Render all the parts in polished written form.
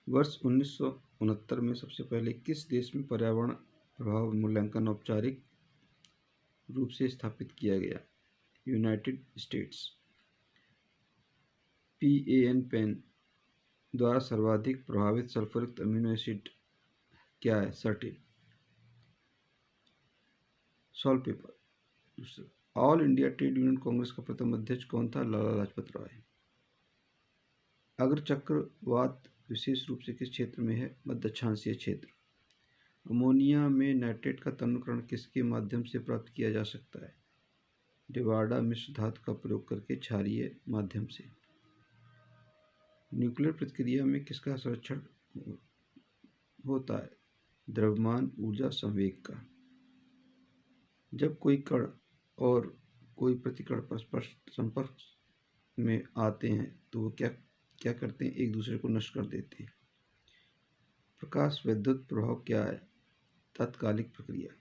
वर्ष 1969 में सबसे पहले किस देश में पर्यावरण प्रभाव मूल्यांकन औपचारिक रूप से स्थापित किया गया? United states. PAN द्वारा सर्वाधिक प्रभावित सल्फ्यूरिक अमीनो एसिड क्या है? Certain. Salt pepper. All India trade union Congress का प्रथम अध्यक्ष कौन था? लाला लाजपत राय। अग्र चक्रवात विशेष रूप से किस क्षेत्र में है? मध्य अक्षांशीय क्षेत्र। अमोनिया में नाइट्रेट का तनुकरण किसके माध्यम से प्राप्त किया जा सकता है? डिवाडा मिश्र धातु का प्रयोग करके क्षारीय माध्यम से। न्यूक्लियर प्रतिक्रिया में किसका संरक्षण होता है? द्रव्यमान ऊर्जा संवेग का। जब कोई कण और कोई प्रतिकण परस्पर संपर्क में आते हैं तो वो क्या करते हैं? एक दूसरे को नष्ट कर देते हैं। प्रकाश विद्युत प्रभाव क्या है? तात्कालिक प्रक्रिया।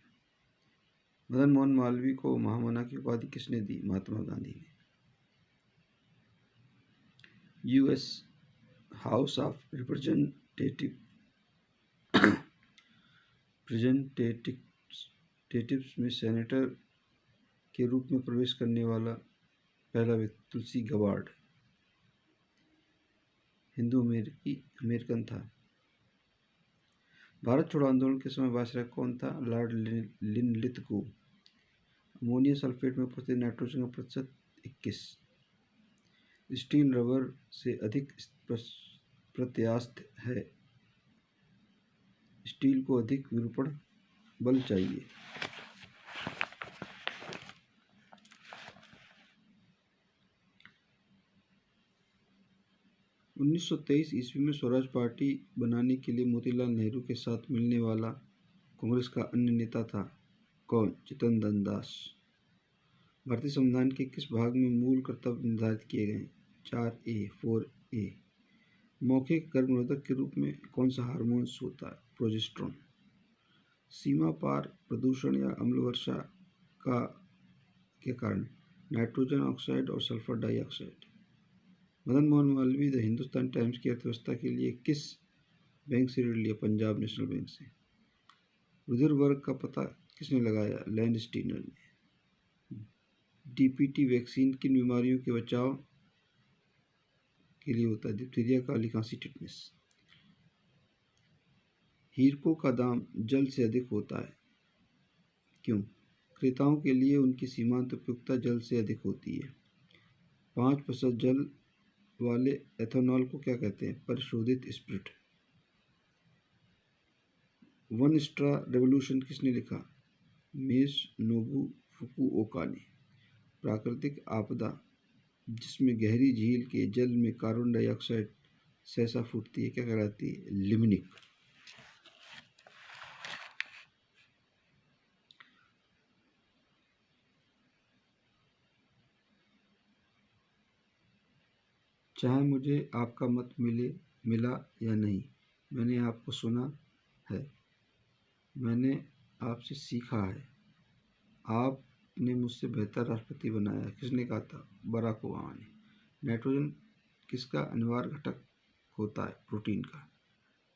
मदन मोहन मालवीय को महामना की उपाधि किसने दी? महात्मा गांधी ने। यूएस हाउस ऑफ रिप्रेजेंटेटिव्स में सेनेटर के रूप में प्रवेश करने वाला पहला व्यक्ति तुलसी गबार्ड हिंदू अमेरिकन था। भारत छोड़ो आंदोलन के समय वायसराय कौन था? Lord Linlithgow. अमोनियम सल्फेट में उपस्थित नाइट्रोजन का प्रतिशत 21। स्टील रबर से अधिक प्रत्यास्थ है। स्टील को अधिक विरूपण बल चाहिए। 1923 ईस्वी में स्वराज पार्टी बनाने के लिए मोतीलाल नेहरू के साथ मिलने वाला कांग्रेस का अन्य नेता था कौन? चित्तरंजन दास। भारतीय संविधान के किस भाग में मूल कर्तव्य निर्धारित किए गए? 4A 4A। मौखिक गर्भनिरोधक के रूप में कौन सा हार्मोन्स होता है? प्रोजेस्टेरोन। सीमा पार प्रदूषण या अम्ल वर्षा के कारण नाइट्रोजन ऑक्साइड और sulphur dioxide. Madan Mohan Malviya the Hindustan times की अर्थव्यवस्था के लिए किस बैंक से ऋण लिया? पंजाब नेशनल बैंक से। रुधिर वर्ग का पता किसने लगाया? लैंड स्टीनर ने। DPT वैक्सीन किन बीमारियों के बचाव के लिए होता है? डिप्थीरिया, काली खांसी, टिटनेस। हीरकों का दाम जल से अधिक होता है, क्यों? क्रेताओं के लिए उनकी सीमांत उपयोगिता जल से अधिक होती है। 5% जल वाले एथेनॉल को क्या कहते हैं? परिशोधित स्पिरिट। वन स्ट्रा रेवोल्यूशन किसने लिखा? मेस नोबू फुकुओका ने। प्राकृतिक आपदा जिसमें गहरी झील के जल में कार्बन डाइऑक्साइड सहसा फूटती है क्या कहलाती है? लिम्निक। चाहे मुझे आपका मत मिला या नहीं, मैंने आपको सुना है, मैंने आपसे सीखा है, आपने मुझसे बेहतर राष्ट्रपति बनाया। किसने कहा था? बराक ओबामा ने। नाइट्रोजन किसका अनिवार्य घटक होता है? प्रोटीन का।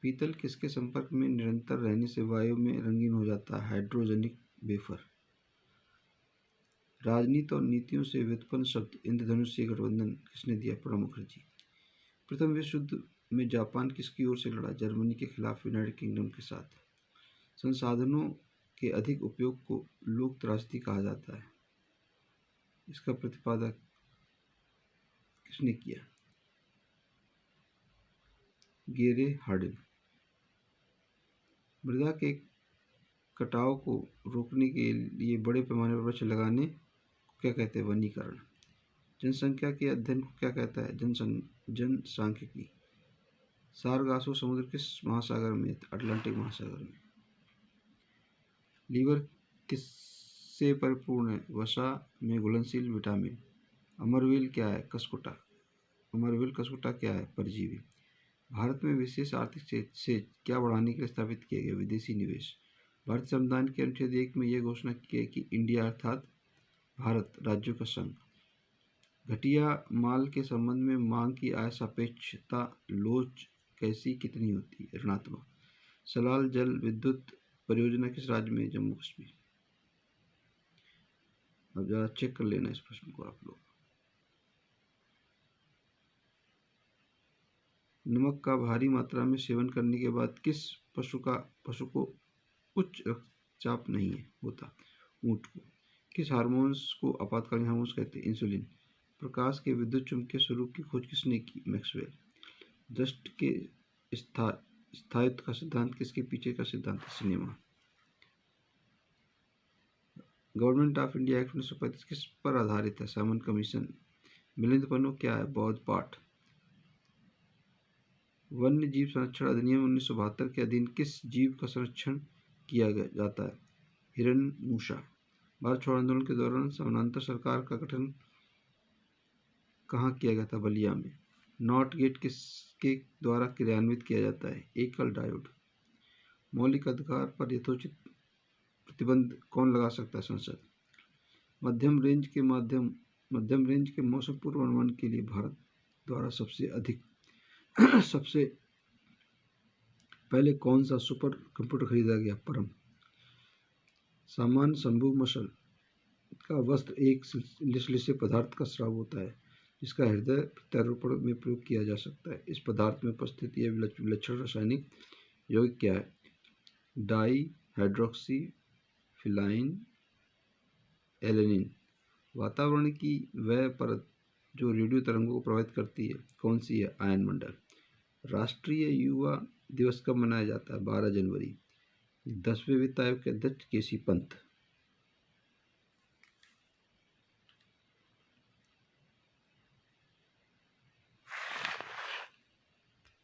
पीतल किसके संपर्क में निरंतर रहने से वायु में रंगीन हो जाता है? हाइड्रोजनिक वेफर। राजनीति और नीतियों से व्युत्पन्न शब्द इंद्रधनुषीय गठबंधन किसने दिया? प्रणब मुखर्जी। प्रथम विश्व युद्ध में जापान किसकी ओर से लड़ा? जर्मनी के खिलाफ यूनाइटेड किंगडम के साथ। संसाधनों के अधिक उपयोग को लोक त्रासदी कहा जाता है, इसका प्रतिपादक किसने किया? गेरे हार्डिन। मृदा के कटाव को रोकने के लिए बड़े पैमाने पर वृक्ष लगाने को क्या कहते हैं? वनीकरण। जनसंख्या के अध्ययन को क्या कहता है? जनसांख्यिकी। सारगासो समुद्र किस महासागर में? अटलांटिक महासागर में। लीवर किससे परिपूर्ण है? वसा में घुलनशील विटामिन। अमरविल क्या है? कसकुटा। अमरविल कसकुटा क्या है? परजीवी। भारत में विशेष आर्थिक क्षेत्र से क्या बढ़ाने के लिए स्थापित किया गया? विदेशी निवेश। भारतीय संविधान के अनुच्छेद 1 में यह घोषणा की है कि इंडिया अर्थात भारत राज्यों का संघ। घटिया माल के संबंध में मांग की आय सापेक्षता लोच कैसी कितनी होती है? ऋणात्मक। सलाल जल विद्युत परियोजना किस राज्य में है? जम्मू कश्मीर। अब जरा चेक कर लेना इस प्रश्न को आप लोग। नमक का भारी मात्रा में सेवन करने के बाद किस पशु को उच्च रक्तचाप नहीं है होता? ऊंट को। किस हार्मोन्स को आपातकालीन हार्मोन्स कहते हैं? इंसुलिन। प्रकाश के विद्युत चुम्बकीय स्वरूप की खोज किसने की? मैक्सवेल। दृष्टि के स्थायित्व का सिद्धांत किसके पीछे का सिद्धांत है? Cinema. Government of India act 1935 किस पर आधारित है? Simon commission. मिलिंद पन्नू क्या है? बौद्ध पाठ। वन्य जीव संरक्षण अधिनियम 1972 के अधीन किस जीव का संरक्षण किया जाता है? हिरण्यमूषा। भारत छोड़ो आंदोलन के दौरान समानांतर सरकार का गठन कहाँ किया गया था? बलिया में। नॉट गेट किसके द्वारा क्रियान्वित किया जाता है? एकल डायोड। मौलिक अधिकार पर यथोचित प्रतिबंध कौन लगा सकता है? संसद। मध्यम रेंज के मौसम पूर्वानुमान के लिए भारत द्वारा सबसे पहले कौन सा सुपर कंप्यूटर खरीदा गया? परम। सामान्य शंभु मसल का वस्त्र एक लिसलिसे पदार्थ का स्राव होता है जिसका हृदय प्रत्यारोपण में प्रयोग किया जा सकता है। इस पदार्थ में उपस्थित यह विलक्षण रासायनिक यौगिक क्या है? Di hydroxy phenyl alanine. वातावरण की वह परत जो रेडियो तरंगों को प्रभावित करती है कौन सी है? आयन मंडल। राष्ट्रीय युवा दिवस कब मनाया जाता है? 12 जनवरी। 10वें वित्त आयोग के अध्यक्ष केसी पंत।